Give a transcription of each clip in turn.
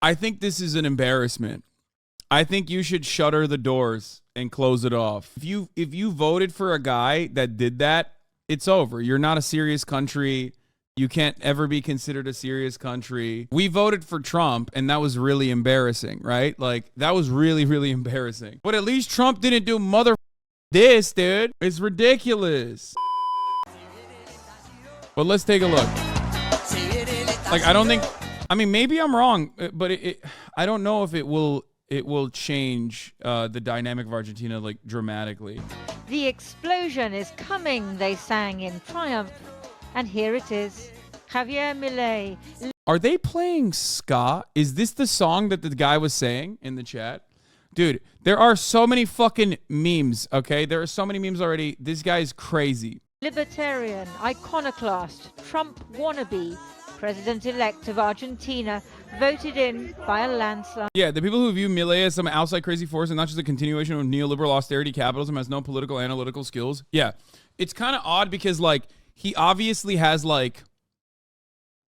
I think this is an embarrassment. I think you should shutter the doors and close it off. If you voted for a guy that did that, it's over. You're not a serious country. You can't ever be considered a serious country. We voted for Trump, and that was really embarrassing, right? Like, that was really, really embarrassing. But at least Trump didn't do this, dude. It's ridiculous. But let's take a look. Like, I don't think... I mean, maybe I'm wrong, but I don't know if it will change the dynamic of Argentina, like, dramatically. The explosion is coming, they sang in triumph. And here it is. Javier Milei. Are they playing ska? Is this the song that the guy was saying in the chat? Dude, there are so many fucking memes, okay? There are so many memes already. This guy is crazy. Libertarian, iconoclast, Trump wannabe, president-elect of Argentina, voted in by a landslide. Yeah, the people who view Milei as some outside crazy force and not just a continuation of neoliberal austerity capitalism has no political analytical skills. Yeah, it's kind of odd because, like, he obviously has, like,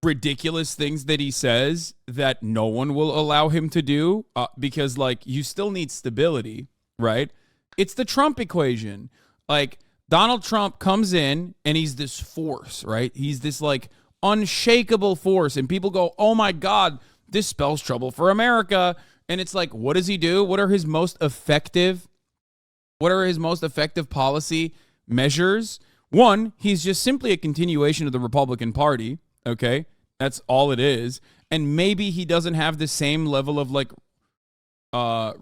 ridiculous things that he says that no one will allow him to do because, like, you still need stability, right? It's the Trump equation. Like, Donald Trump comes in and he's this force, right? He's this, like, unshakable force. And people go, oh, my God, this spells trouble for America. And it's like, what does he do? What are his most effective policy measures? One, he's just simply a continuation of the Republican Party, okay? That's all it is. And maybe he doesn't have the same level of, like,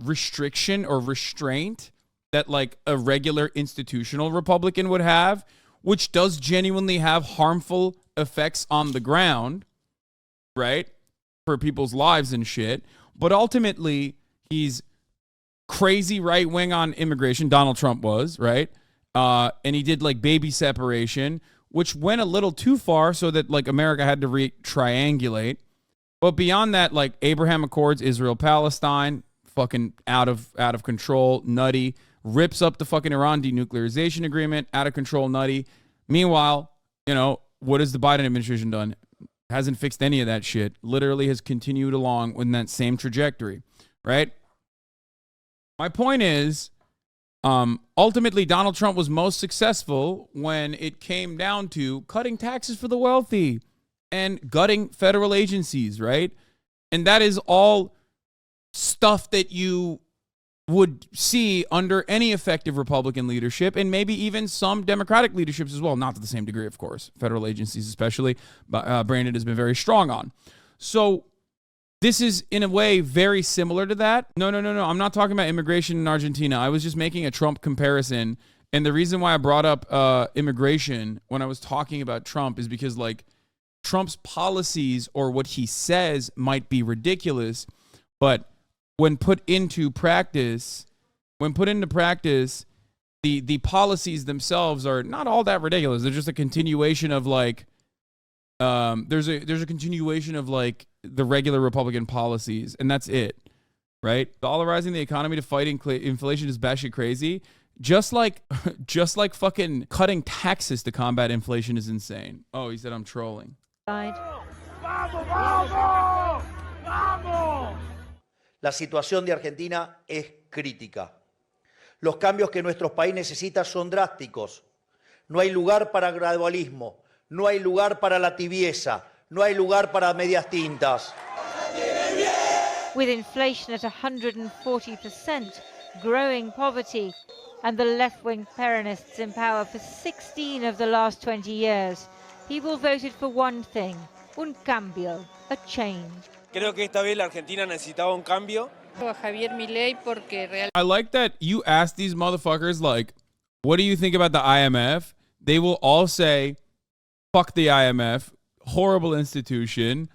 restriction or restraint that, like, a regular institutional Republican would have, which does genuinely have harmful effects on the ground, right? For people's lives and shit. But ultimately, he's crazy right-wing on immigration. Donald Trump was, right? And he did, like, baby separation, which went a little too far so that, like, America had to triangulate. But beyond that, like, Abraham Accords, Israel, Palestine, fucking out of control, nutty. Rips up the fucking Iran denuclearization agreement, out of control, nutty. Meanwhile, you know, what has the Biden administration done? Hasn't fixed any of that shit. Literally has continued along in that same trajectory, right? My point is, ultimately, Donald Trump was most successful when it came down to cutting taxes for the wealthy and gutting federal agencies, right? And that is all stuff that you would see under any effective Republican leadership and maybe even some Democratic leaderships as well. Not to the same degree, of course. Federal agencies especially, Brandon has been very strong on. So this is, in a way, very similar to that. No. I'm not talking about immigration in Argentina. I was just making a Trump comparison. And the reason why I brought up immigration when I was talking about Trump is because, like, Trump's policies or what he says might be ridiculous, but when put into practice, the policies themselves are not all that ridiculous. They're just a continuation of, like, there's a continuation of, like, the regular Republican policies, and that's it, right? Dollarizing the economy to fight inflation is batshit crazy. Just like fucking cutting taxes to combat inflation is insane. Oh, he said I'm trolling. La situación de Argentina es crítica. Los cambios que nuestro país necesita son drásticos. No hay lugar para gradualismo, no hay lugar para la tibieza, no hay lugar para medias tintas. With inflation at 140%, growing poverty, and the left-wing Peronists in power for 16 of the last 20 years, people voted for one thing, un cambio, a change. Creo que esta vez la Argentina necesitaba un cambio. I like that you ask these motherfuckers, like, what do you think about the IMF? They will all say, fuck the IMF, horrible institution,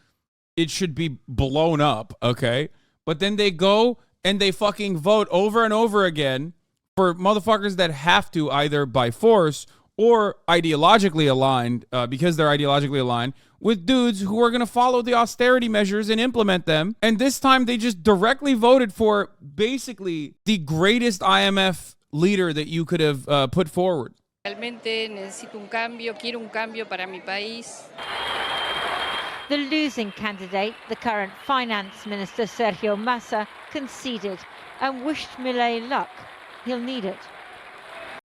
it should be blown up, okay? But then they go and they fucking vote over and over again for motherfuckers that have to, either by force or ideologically aligned, because they're ideologically aligned, with dudes who are going to follow the austerity measures and implement them. And this time they just directly voted for basically the greatest IMF leader that you could have put forward. Realmente necesito un cambio, quiero un cambio para mi país. The losing candidate, the current finance minister Sergio Massa, conceded and wished Milei luck. He'll need it.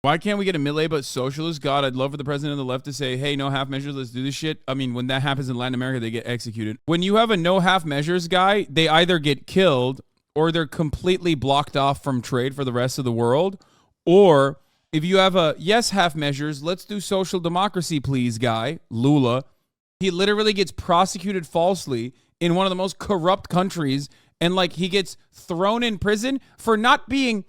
Why can't we get a Milei but socialist? God, I'd love for the president of the left to say, hey, no half measures, let's do this shit. I mean, when that happens in Latin America, they get executed. When you have a no half measures guy, they either get killed or they're completely blocked off from trade for the rest of the world. Or if you have a yes half measures, let's do social democracy, please, guy, Lula, he literally gets prosecuted falsely in one of the most corrupt countries, and like he gets thrown in prison for being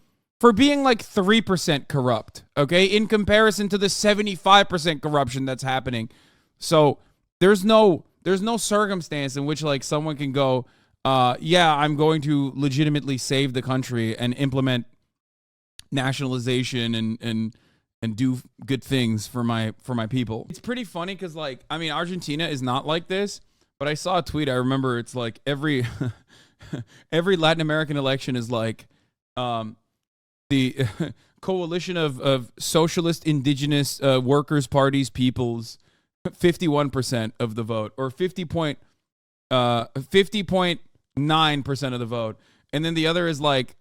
like 3% corrupt, okay, in comparison to the 75% corruption that's happening. So there's no circumstance in which like someone can go, yeah, I'm going to legitimately save the country and implement nationalization and do good things for my people. It's pretty funny because like, I mean, Argentina is not like this, but I saw a tweet. I remember it's like every Latin American election is like the coalition of socialist, indigenous, workers' parties, peoples, 51% of the vote, or 50.9% of the vote, and then the other is like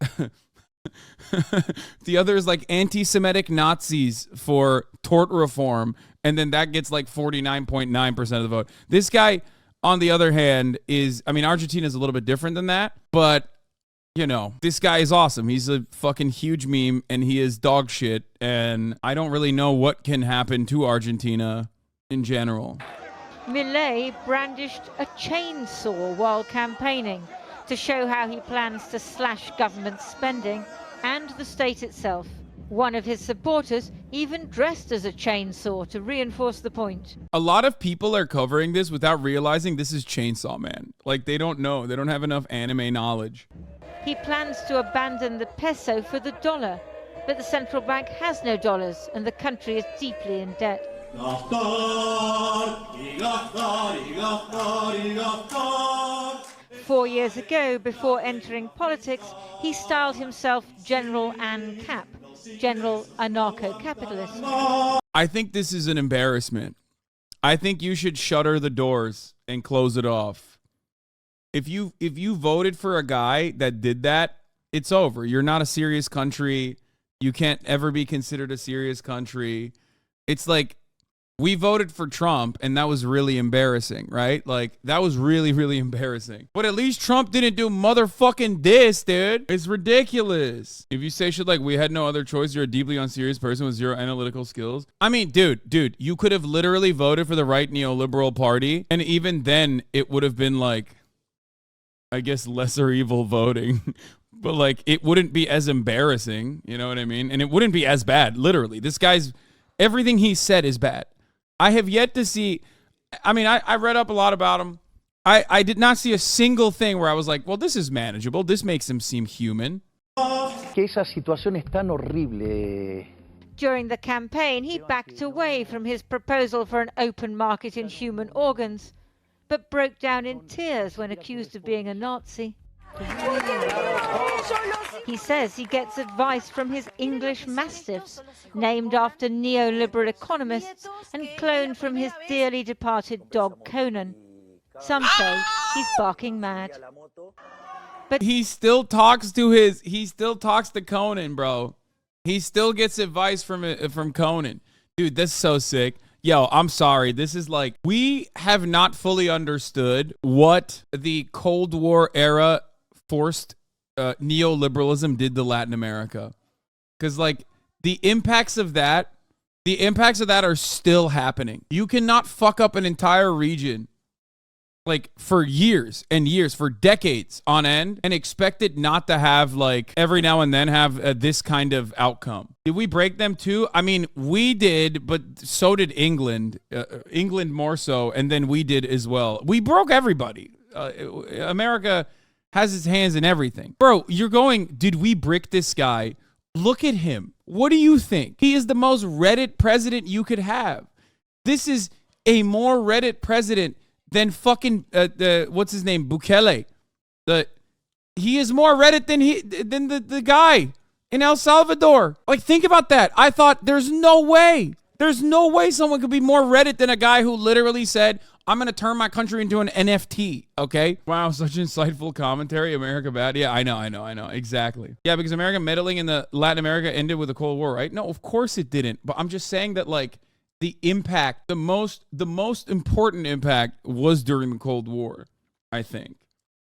the other is like anti-Semitic Nazis for tort reform, and then that gets like 49.9% of the vote. This guy, on the other hand, is, I mean, Argentina is a little bit different than that, but you know, this guy is awesome. He's a fucking huge meme, and he is dog shit, and I don't really know what can happen to Argentina in general. Milei brandished a chainsaw while campaigning to show how he plans to slash government spending and the state itself. One of his supporters even dressed as a chainsaw to reinforce the point. A lot of people are covering this without realizing this is Chainsaw Man. Like, they don't know. They don't have enough anime knowledge. He plans to abandon the peso for the dollar, but the central bank has no dollars and the country is deeply in debt. 4 years ago, before entering politics, he styled himself General ANCAP, General Anarcho-Capitalist. I think this is an embarrassment. I think you should shutter the doors and close it off. If you voted for a guy that did that, it's over. You're not a serious country. You can't ever be considered a serious country. It's like, we voted for Trump, and that was really embarrassing, right? Like, that was really, really embarrassing. But at least Trump didn't do motherfucking this, dude. It's ridiculous. If you say shit like, we had no other choice, you're a deeply unserious person with zero analytical skills. I mean, dude, you could have literally voted for the right neoliberal party, and even then, it would have been like, I guess, lesser evil voting. But like, it wouldn't be as embarrassing, you know what I mean? And it wouldn't be as bad, literally. This guy's, everything he said is bad. I have yet to see, I mean, I read up a lot about him. I did not see a single thing where I was like, well, this is manageable. This makes him seem human. Que esa situación es tan horrible. During the campaign, he backed away from his proposal for an open market in human organs, but broke down in tears when accused of being a Nazi. He says he gets advice from his English Mastiffs, named after neoliberal economists and cloned from his dearly departed dog Conan. Some say he's barking mad. But he still talks to Conan, bro. He still gets advice from Conan. Dude, that's so sick. Yo, I'm sorry. This is like, we have not fully understood what the Cold War era forced neoliberalism did to Latin America. Because like, the impacts of that are still happening. You cannot fuck up an entire region like for years and years, for decades on end, and expect it not to have like every now and then have this kind of outcome. Did we break them too? I mean, we did, but so did England. England more so, and then we did as well. We broke everybody. America has its hands in everything. Bro, you're going, did we brick this guy? Look at him. What do you think? He is the most Reddit president you could have. This is a more Reddit president than fucking what's his name, Bukele. He is more Reddit than the guy in El Salvador. Like, think about that. I thought there's no way someone could be more Reddit than a guy who literally said, I'm going to turn my country into an NFT, okay? Wow, such insightful commentary. America bad. Yeah, I know. Exactly. Yeah, because America meddling in the Latin America ended with the Cold War, right? No, of course it didn't. But I'm just saying that, like, the impact, the most important impact was during the Cold War, I think.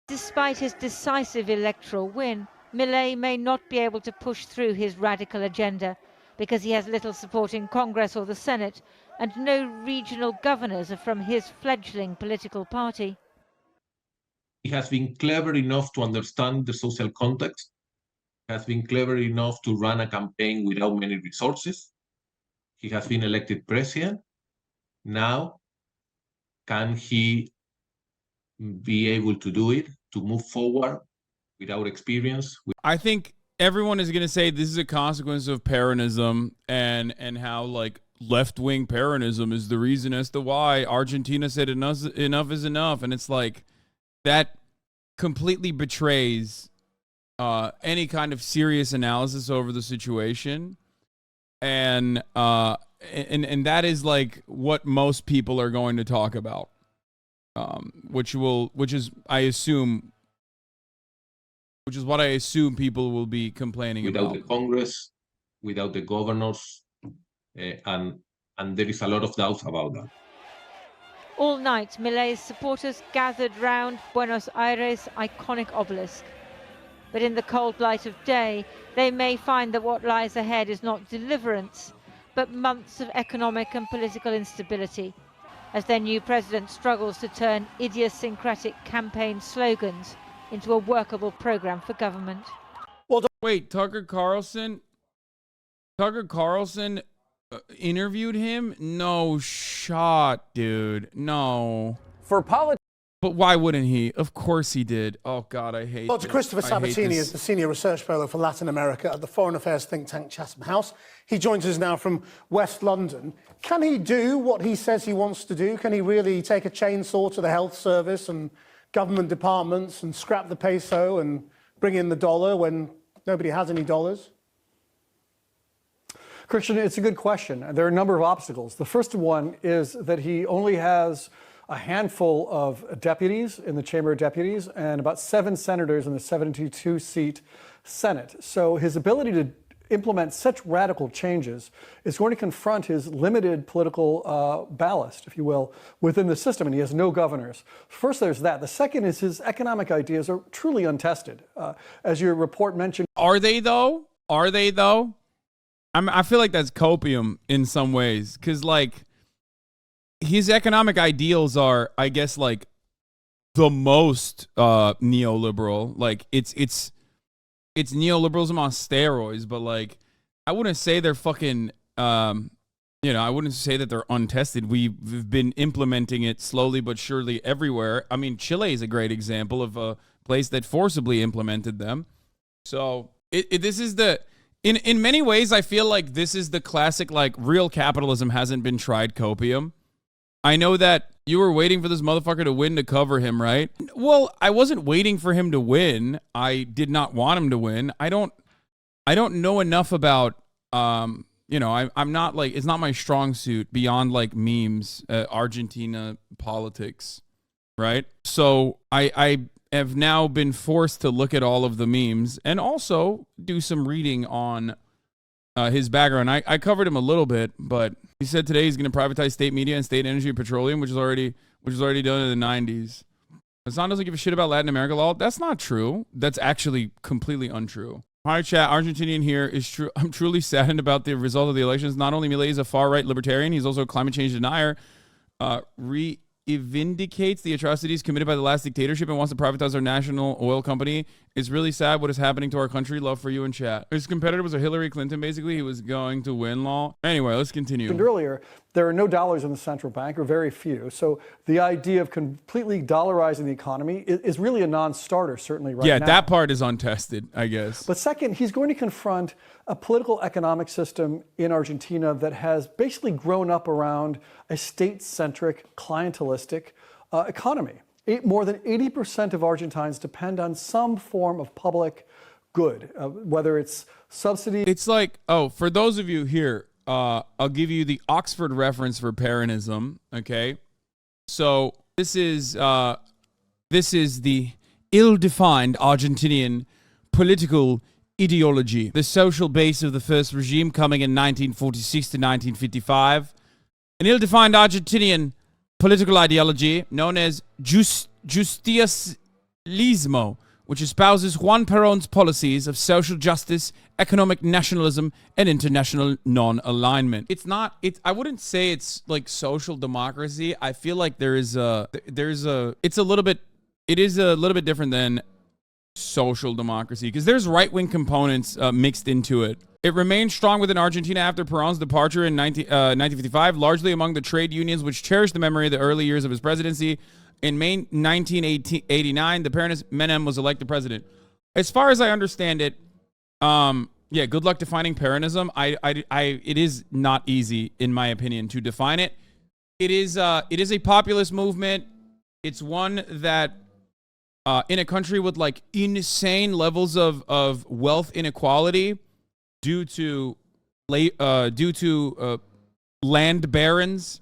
Despite his decisive electoral win, Milei may not be able to push through his radical agenda because he has little support in Congress or the Senate, and no regional governors are from his fledgling political party. He has been clever enough to understand the social context, has been clever enough to run a campaign without many resources. He has been elected president. Now, can he be able to do it, to move forward without experience? I think everyone is going to say this is a consequence of Peronism and how, like, left-wing Peronism is the reason as to why Argentina said enough is enough. And it's like, that completely betrays any kind of serious analysis over the situation. And that is, like, what most people are going to talk about. Which is what I assume people will be complaining without about. The Congress, without the governors, and there is a lot of doubts about that. All night, Milei's supporters gathered round Buenos Aires' iconic obelisk. But in the cold light of day, they may find that what lies ahead is not deliverance, but months of economic and political instability, as their new president struggles to turn idiosyncratic campaign slogans into a workable program for government. Wait, Tucker Carlson interviewed him? No shot, dude. No. For politics. But why wouldn't he? Of course he did. Oh, God, I hate Dr. this. Christopher I hate Sabatini this. is the Senior Research Fellow for Latin America at the Foreign Affairs think tank Chatham House. He joins us now from West London. Can he do what he says he wants to do? Can he really take a chainsaw to the health service and government departments and scrap the peso and bring in the dollar when nobody has any dollars? Christian, it's a good question. There are a number of obstacles. The first one is that he only has a handful of deputies in the Chamber of Deputies and about 7 senators in the 72-seat Senate. So his ability to implement such radical changes is going to confront his limited political ballast, if you will, within the system, and he has no governors. First, there's that. The second is his economic ideas are truly untested. As your report mentioned. Are they, though? I feel like that's copium in some ways, because, like, his economic ideals are, I guess, like, the most neoliberal. Like, it's neoliberalism on steroids, but, like, I wouldn't say they're fucking, I wouldn't say that they're untested. We've been implementing it slowly but surely everywhere. I mean, Chile is a great example of a place that forcibly implemented them. So this is in many ways, I feel like this is the classic, like, real capitalism hasn't been tried copium. I know that you were waiting for this motherfucker to win to cover him, right? Well, I wasn't waiting for him to win. I did not want him to win. I don't know enough about, I'm not, like, it's not my strong suit beyond, like, memes, Argentina politics, right? So I have now been forced to look at all of the memes and also do some reading on his background. I covered him a little bit, but he said today he's going to privatize state media and state energy and petroleum, which was already done in the 90s. Hassan doesn't give a shit about Latin America law. That's not true. That's actually completely untrue. Hi, chat. Argentinian here is true. I'm truly saddened about the result of the elections. Not only Milei is a far-right libertarian, he's also a climate change denier. Vindicates the atrocities committed by the last dictatorship and wants to privatize our national oil company. It's really sad what is happening to our country. Love for you in chat. His competitor was a Hillary Clinton, basically. He was going to win law. Anyway, let's continue. Earlier, there are no dollars in the central bank, or very few. So the idea of completely dollarizing the economy is really a non-starter, certainly right now. Yeah, that part is untested, I guess. But second, he's going to confront a political economic system in Argentina that has basically grown up around a state-centric, clientelistic economy. More than 80% of Argentines depend on some form of public good, whether it's subsidy. It's like, for those of you here, I'll give you the Oxford reference for Peronism, okay? So this is the ill-defined Argentinian political ideology. The social base of the first regime coming in 1946 to 1955. An ill-defined Argentinian political ideology known as justicialismo, which espouses Juan Perón's policies of social justice, economic nationalism, and international non-alignment. I wouldn't say it's like social democracy. I feel like it is a little bit different than social democracy, because there's right-wing components mixed into it. It remained strong within Argentina after Perón's departure in 1955, largely among the trade unions, which cherished the memory of the early years of his presidency. In May 1989, the Peronist Menem was elected president. As far as I understand it, yeah, good luck defining Peronism. It is not easy, in my opinion, to define it. It is a populist movement. It's one that, in a country with like insane levels of wealth inequality due to land barons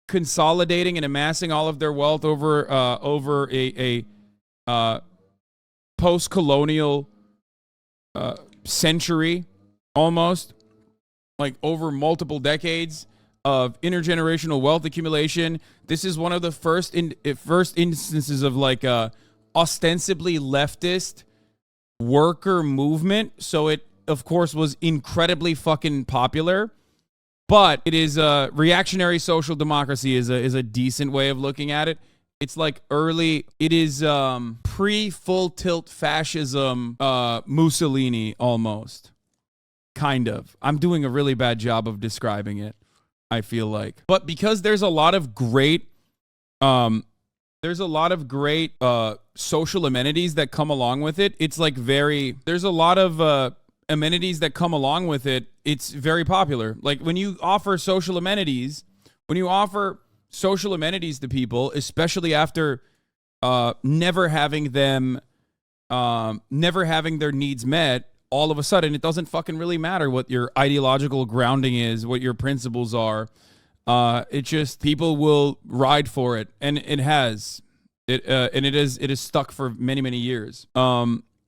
consolidating and amassing all of their wealth over a post-colonial century, almost like over multiple decades of intergenerational wealth accumulation. This is one of the first instances of like a ostensibly leftist worker movement. So it, of course, was incredibly fucking popular. But it is a reactionary social democracy is a decent way of looking at it. It's like it is pre-full tilt fascism Mussolini almost. Kind of. I'm doing a really bad job of describing it, I feel like. But because there's a lot of great social amenities that come along with it, it's like there's a lot of amenities that come along with it. It's very popular. Like when you offer social amenities to people, especially after never having their needs met, all of a sudden it doesn't fucking really matter what your ideological grounding is, what your principles are. It just, people will ride for it, and it is stuck for many, many years.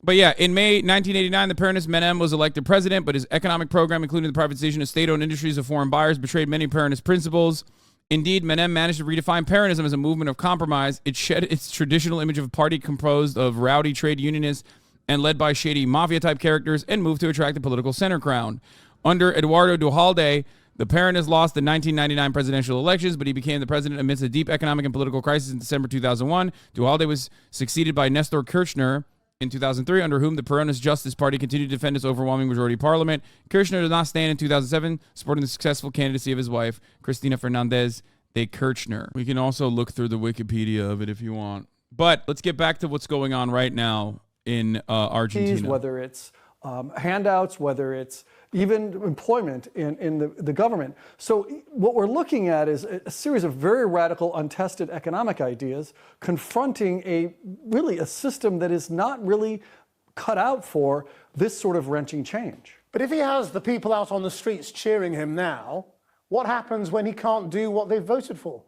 But yeah, in May 1989, the Peronist Menem was elected president, but his economic program, including the privatization of state-owned industries of foreign buyers, betrayed many Peronist principles. Indeed, Menem managed to redefine Peronism as a movement of compromise. It shed its traditional image of a party composed of rowdy trade unionists and led by shady mafia-type characters, and moved to attract the political center ground. Under Eduardo Duhalde, the Peronists lost the 1999 presidential elections, but he became the president amidst a deep economic and political crisis in December 2001. Duhalde was succeeded by Nestor Kirchner in 2003, under whom the Peronist Justice Party continued to defend its overwhelming majority parliament. Kirchner did not stand in 2007, supporting the successful candidacy of his wife, Cristina Fernandez de Kirchner. We can also look through the Wikipedia of it if you want. But let's get back to what's going on right now in Argentina. Whether it's handouts, whether it's even employment in the government. So what we're looking at is a series of very radical, untested economic ideas confronting a system that is not really cut out for this sort of wrenching change. But if he has the people out on the streets cheering him now, what happens when he can't do what they've voted for?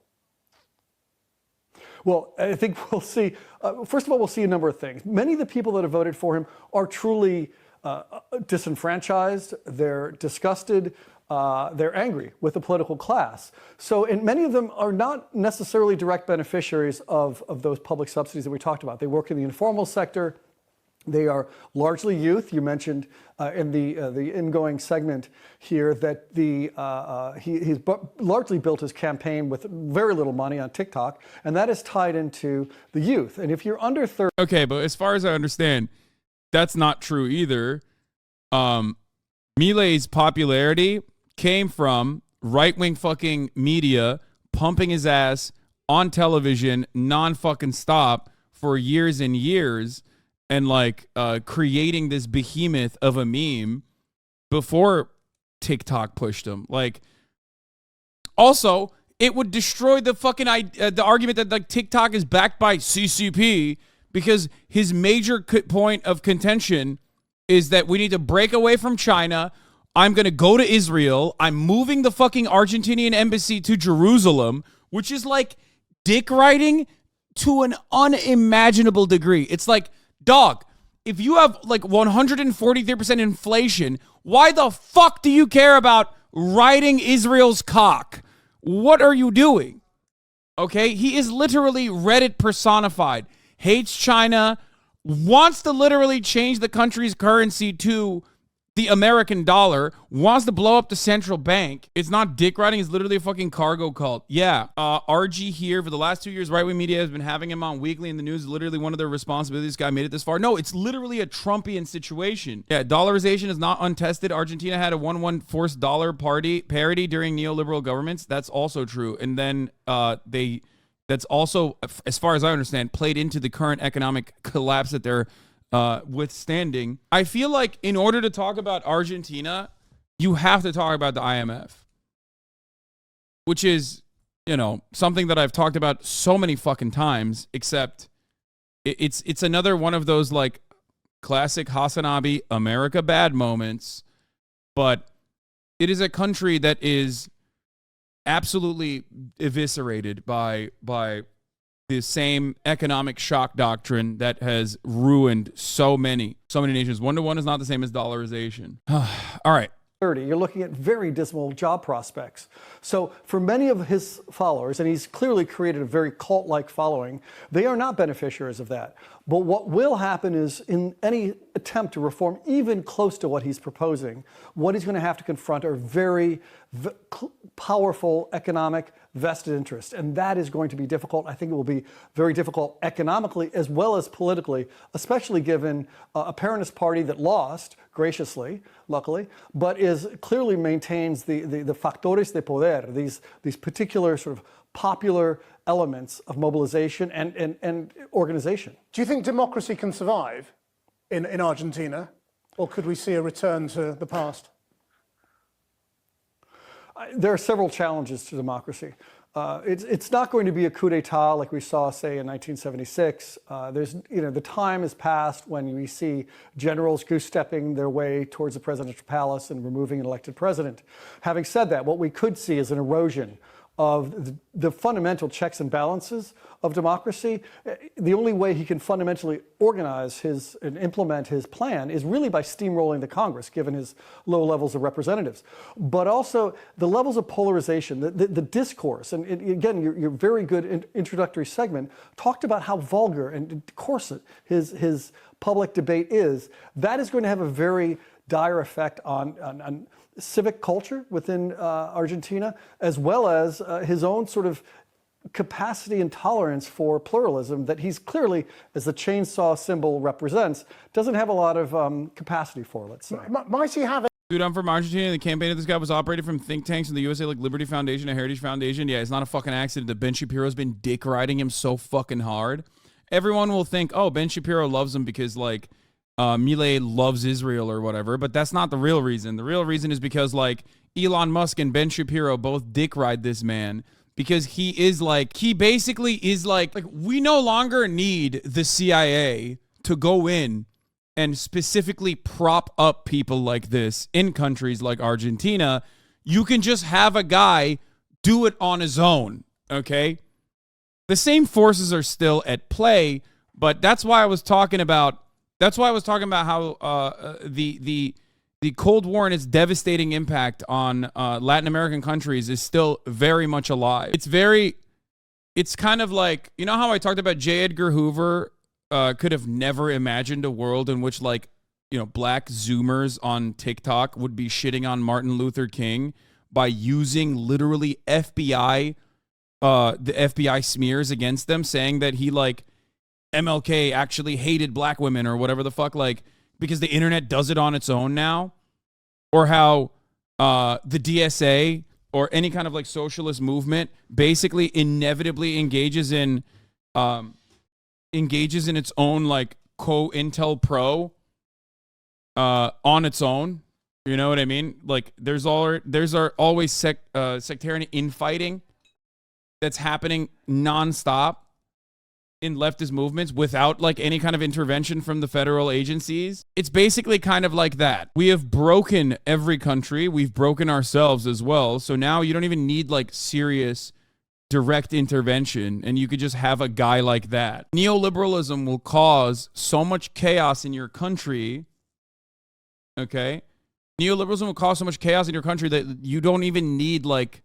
Well, I think we'll see, first of all, we'll see a number of things. Many of the people that have voted for him are truly disenfranchised, they're disgusted, they're angry with the political class. So, and many of them are not necessarily direct beneficiaries of those public subsidies that we talked about. They work in the informal sector. They are largely youth. You mentioned in the ingoing segment here that he's largely built his campaign with very little money on TikTok, and that is tied into the youth. And if you're under 30... Okay, but as far as I understand, that's not true either. Milei's popularity came from right-wing fucking media pumping his ass on television non-fucking stop for years and years, and like creating this behemoth of a meme before TikTok pushed him. Like, also, it would destroy the fucking the argument that like TikTok is backed by CCP, because his major point of contention is that we need to break away from China. I'm going to go to Israel. I'm moving the fucking Argentinian embassy to Jerusalem, which is like dick riding to an unimaginable degree. It's like, dog, if you have like 143% inflation, why the fuck do you care about riding Israel's cock? What are you doing? Okay, he is literally Reddit personified. Hates China, wants to literally change the country's currency to the American dollar, wants to blow up the central bank. It's not dick riding, it's literally a fucking cargo cult. Yeah, RG here, for the last 2 years, right-wing media has been having him on weekly in the news. Literally one of their responsibilities. This guy made it this far. No, it's literally a Trumpian situation. Yeah, dollarization is not untested. Argentina had a 1-1 forced dollar parity during neoliberal governments. That's also true. And then that's also, as far as I understand, played into the current economic collapse that they're withstanding. I feel like in order to talk about Argentina, you have to talk about the IMF, which is, you know, something that I've talked about so many fucking times, except it's another one of those like classic Hasanabi America bad moments, but it is a country that is absolutely eviscerated by the same economic shock doctrine that has ruined so many nations. 1-to-1 is not the same as dollarization. All right. You're looking at very dismal job prospects. So for many of his followers, and he's clearly created a very cult-like following, they are not beneficiaries of that. But what will happen is, in any attempt to reform even close to what he's proposing, what he's going to have to confront are very powerful economic vested interests. And that is going to be difficult. I think it will be very difficult economically as well as politically, especially given a Peronist party that lost graciously, luckily, but clearly maintains the factores de poder, these particular sort of popular elements of mobilization and organization. Do you think democracy can survive in Argentina, or could we see a return to the past? There are several challenges to democracy. It's not going to be a coup d'etat like we saw, say, in 1976. The time has passed when we see generals goose-stepping their way towards the presidential palace and removing an elected president. Having said that, what we could see is an erosion of the fundamental checks and balances of democracy. The only way he can fundamentally organize and implement his plan is really by steamrolling the Congress, given his low levels of representatives. But also the levels of polarization, the discourse, and again, your very good introductory segment talked about how vulgar and coarse his public debate is. That is going to have a very dire effect on civic culture within Argentina, as well as his own sort of capacity and tolerance for pluralism that he's clearly, as the chainsaw symbol represents, doesn't have a lot of capacity for, let's say. Might he have Dude, I'm from Argentina. The campaign of this guy was operated from think tanks in the USA, like Liberty Foundation and Heritage Foundation. Yeah, it's not a fucking accident that Ben Shapiro's been dick riding him so fucking hard. Everyone will think, oh, Ben Shapiro loves him because, like, Milei loves Israel or whatever, but that's not the real reason. The real reason is because, like, Elon Musk and Ben Shapiro both dick ride this man because he basically is like we no longer need the CIA to go in and specifically prop up people like this in countries like Argentina. You can just have a guy do it on his own, okay? The same forces are still at play, but that's why I was talking about how the Cold War and its devastating impact on Latin American countries is still very much alive. It's kind of like, you know how I talked about J. Edgar Hoover could have never imagined a world in which, like, you know, black Zoomers on TikTok would be shitting on Martin Luther King by using literally the FBI smears against them, saying that he, like, MLK actually hated black women or whatever the fuck, like, because the internet does it on its own now. Or how the DSA or any kind of, like, socialist movement basically inevitably engages in its own, like, co-Intel-Pro on its own. You know what I mean? Like, there's always sectarian infighting that's happening nonstop in leftist movements without, like, any kind of intervention from the federal agencies. It's basically kind of like that. We have broken every country. We've broken ourselves as well. So now you don't even need, like, serious direct intervention, and you could just have a guy like that. Neoliberalism will cause so much chaos in your country, okay? Neoliberalism will cause so much chaos in your country that you don't even need like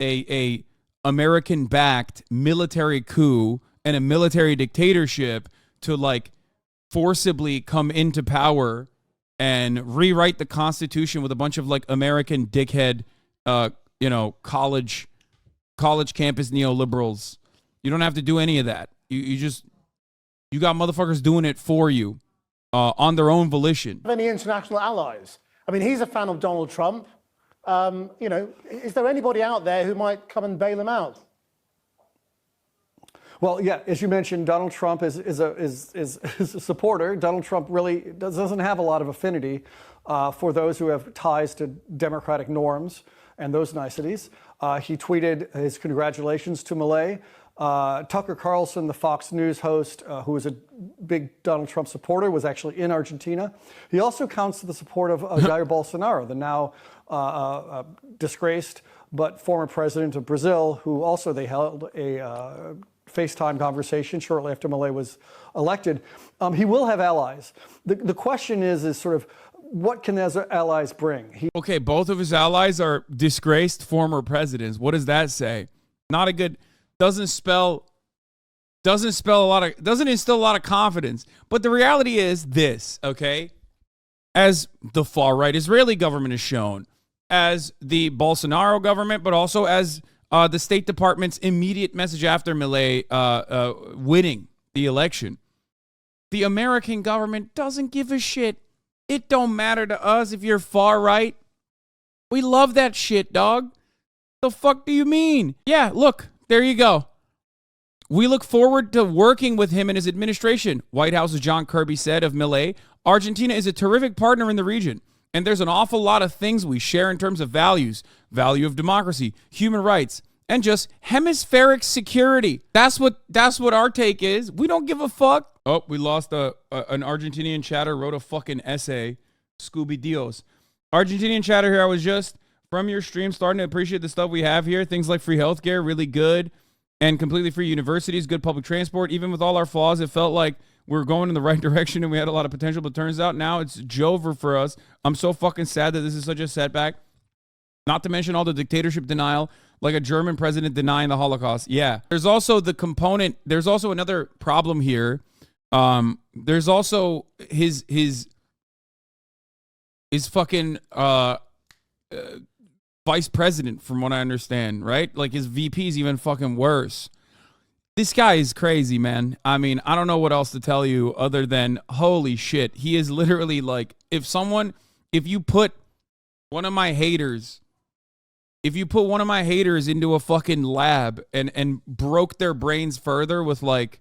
a American-backed military coup and a military dictatorship to like forcibly come into power and rewrite the Constitution with a bunch of like American dickhead, college campus neoliberals. You don't have to do any of that. You got motherfuckers doing it for you on their own volition. Any international allies? I mean, he's a fan of Donald Trump. Is there anybody out there who might come and bail him out? Well, yeah, as you mentioned, Donald Trump is a supporter. Donald Trump really doesn't have a lot of affinity for those who have ties to democratic norms and those niceties. He tweeted his congratulations to Milei. Tucker Carlson, the Fox News host, who is a big Donald Trump supporter, was actually in Argentina. He also counts to the support of Jair Bolsonaro, the now disgraced but former president of Brazil, who also they held a FaceTime conversation shortly after Milei was elected. He will have allies. The question is sort of, what can those allies bring? Okay, both of his allies are disgraced former presidents. What does that say? Not a good, doesn't instill a lot of confidence. But the reality is this, okay? As the far-right Israeli government has shown, as the Bolsonaro government, but also as the State Department's immediate message after Milei winning the election. The American government doesn't give a shit. It don't matter to us if you're far right. We love that shit, dog. The fuck do you mean? Yeah, look, there you go. We look forward to working with him and his administration. White House's John Kirby said of Milei, Argentina is a terrific partner in the region. And there's an awful lot of things we share in terms of values, value of democracy, human rights, and just hemispheric security. That's what our take is. We don't give a fuck. Oh, we lost an Argentinian chatter wrote a fucking essay. Scooby Dios. Argentinian chatter here. I was just from your stream starting to appreciate the stuff we have here. Things like free healthcare, really good, and completely free universities, good public transport. Even with all our flaws, it felt like we were going in the right direction and we had a lot of potential, but turns out now it's Jover for us. I'm so fucking sad that this is such a setback. Not to mention all the dictatorship denial, like a German president denying the Holocaust. Yeah. There's also the component. There's also another problem here. There's also his fucking vice president, from what I understand, right? Like his VP is even fucking worse. This guy is crazy, man. I mean, I don't know what else to tell you other than holy shit. He is literally like, if you put one of my haters into a fucking lab and broke their brains further with like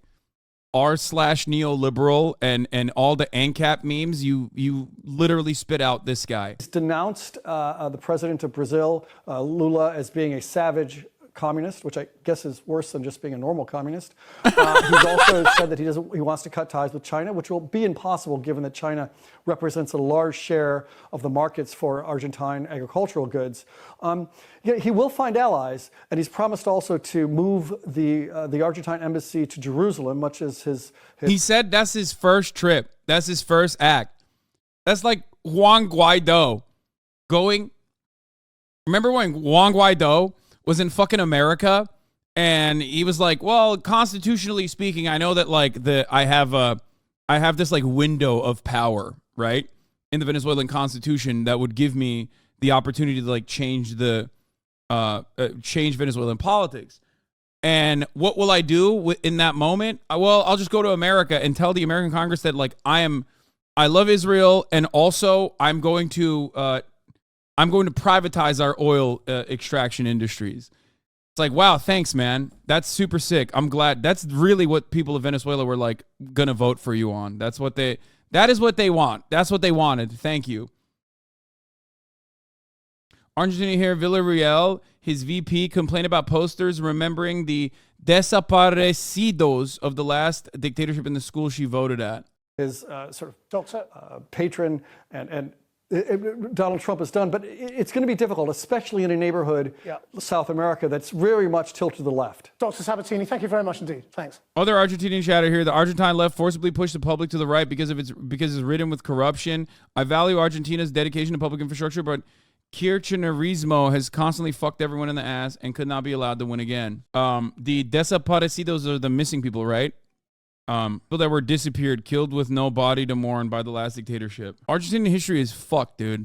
r/neoliberal and all the ANCAP memes, you literally spit out this guy. He's denounced the president of Brazil, Lula, as being a savage communist, which I guess is worse than just being a normal communist. He's also said that he wants to cut ties with China, which will be impossible given that China represents a large share of the markets for Argentine agricultural goods. He will find allies, and he's promised also to move the Argentine embassy to Jerusalem, much as his. He said that's his first trip. That's his first act. That's like Juan Guaido going. Remember when Juan Guaido was in fucking America and he was like, well, constitutionally speaking, I know that like I have this like window of power, right, in the Venezuelan constitution that would give me the opportunity to like change Venezuelan politics. And what will I do in that moment? Well, I'll just go to America and tell the American Congress that like I love Israel, and also I'm going to privatize our oil extraction industries. It's like, wow, thanks, man. That's super sick. I'm glad. That's really what people of Venezuela were like gonna vote for you on. That is what they want. That's what they wanted. Thank you. Argentina here, Villarreal, his VP complained about posters remembering the desaparecidos of the last dictatorship in the school she voted at. His sort of patron and Donald Trump has done. But it's going to be difficult, especially in a neighborhood, South America, that's very much tilted to the left. Dr. Sabatini, thank you very much indeed. Thanks. Other Argentinian chatter here. The Argentine left forcibly pushed the public to the right because it's ridden with corruption. I value Argentina's dedication to public infrastructure, but Kirchnerismo has constantly fucked everyone in the ass and could not be allowed to win again. The desaparecidos are the missing people, right? People that were disappeared, killed with no body to mourn by the last dictatorship. Argentinian history is fucked, dude.